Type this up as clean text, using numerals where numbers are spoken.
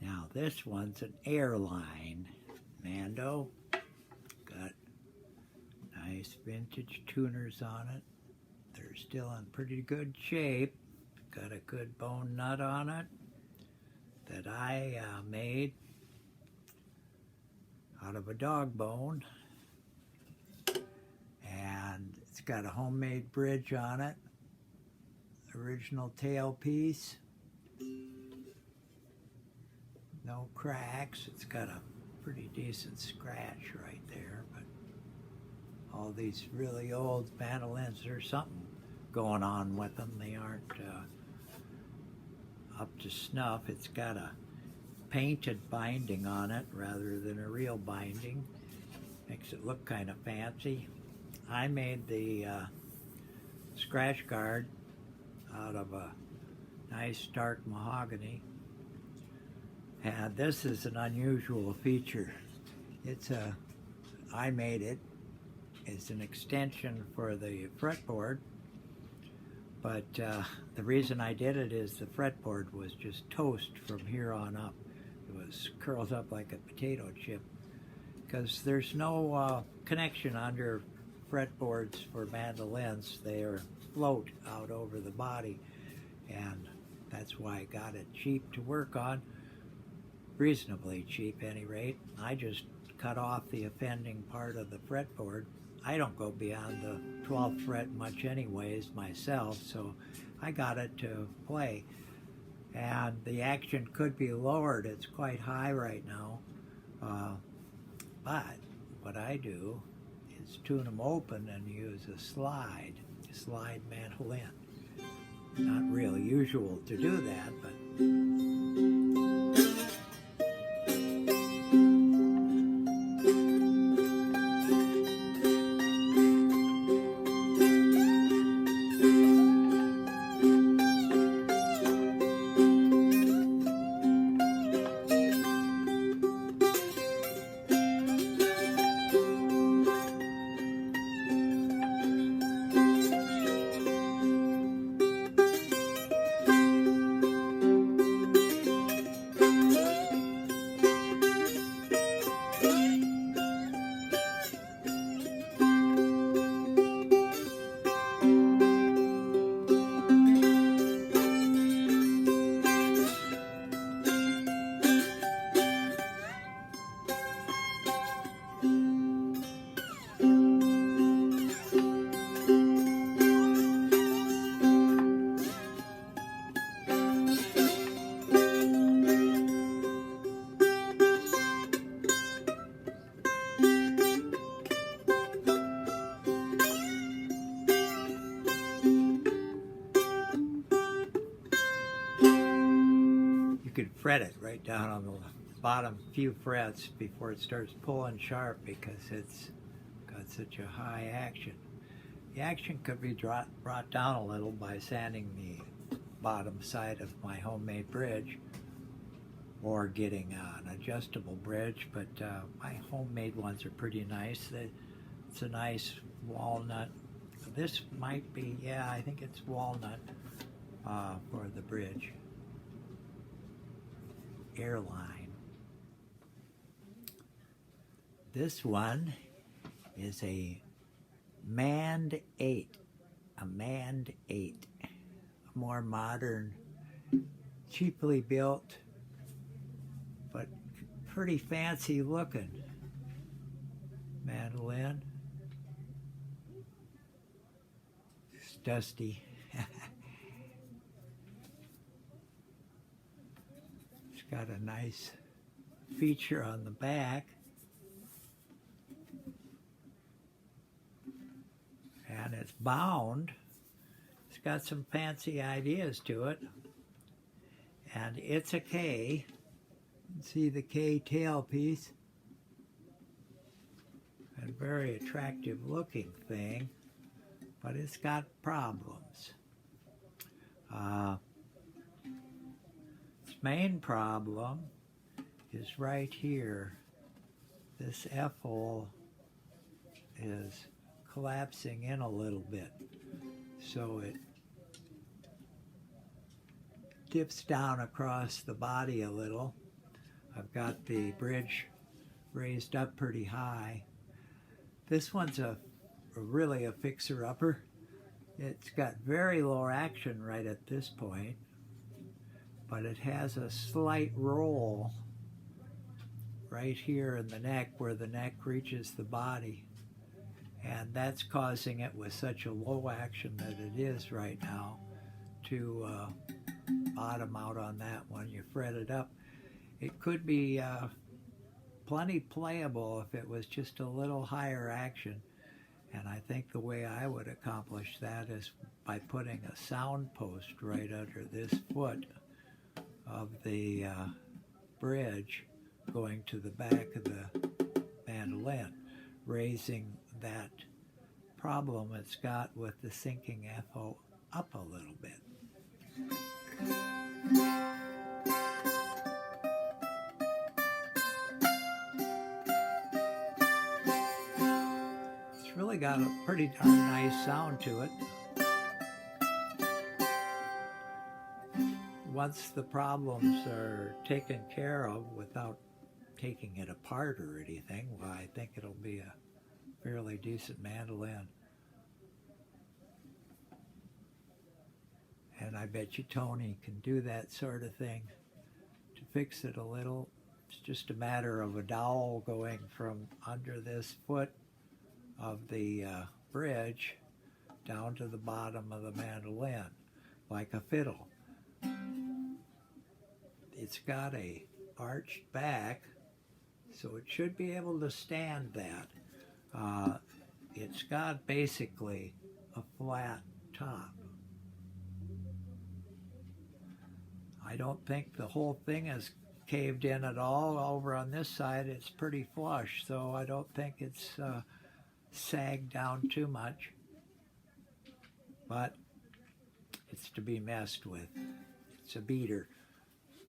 Now this one's an airline Mando. Got nice vintage tuners on it. They're still in pretty good shape. Got a good bone nut on it that I made out of a dog bone. And it's got a homemade bridge on it. Original tailpiece. No cracks. It's got a pretty decent scratch right there, but all these really old mandolins, there's something going on with them. They aren't up to snuff. It's got a painted binding on it rather than a real binding. Makes it look kind of fancy. I made the scratch guard out of a nice dark mahogany. And this is an unusual feature. I made it. It's an extension for the fretboard, but the reason I did it is the fretboard was just toast from here on up. It was curled up like a potato chip because there's no connection under fretboards for mandolins. They are float out over the body, and that's why I got it cheap to work on. Reasonably cheap, at any rate. I just cut off the offending part of the fretboard. I don't go beyond the 12th fret much anyways myself, so I got it to play. And the action could be lowered. It's quite high right now. But what I do is tune them open and use a slide mandolin. Not real usual to do that, but fret it right down on the bottom few frets before it starts pulling sharp because it's got such a high action. The action could be brought down a little by sanding the bottom side of my homemade bridge or getting an adjustable bridge, but my homemade ones are pretty nice. It's a nice walnut. This might be, yeah, I think it's walnut for the bridge. Airline. This one is a Mand 8, a Mand 8, a more modern, cheaply built, but pretty fancy looking mandolin. It's dusty. Got a nice feature on the back, and it's bound. It's got some fancy ideas to it, and it's a K. You can see the K tailpiece, a very attractive looking thing, but it's got problems. Main problem is right here. This F-hole is collapsing in a little bit, so it dips down across the body a little, I've got the bridge raised up pretty high. This one's really a fixer-upper. It's got very low action right at this point, but it has a slight roll right here in the neck where the neck reaches the body. And that's causing it with such a low action that it is right now to bottom out on that one. You fret it up. It could be plenty playable if it was just a little higher action. And I think the way I would accomplish that is by putting a sound post right under this foot of the bridge going to the back of the mandolin, raising that problem it's got with the sinking FO up a little bit. It's really got a pretty darn nice sound to it. Once the problems are taken care of without taking it apart or anything, well, I think it'll be a fairly decent mandolin. And I bet you Tony can do that sort of thing to fix it a little. It's just a matter of a dowel going from under this foot of the bridge down to the bottom of the mandolin, like a fiddle. It's got a arched back, so it should be able to stand that. It's got basically a flat top. I don't think the whole thing is caved in at all. Over on this side it's pretty flush, so I don't think it's sagged down too much. But it's to be messed with. It's a beater.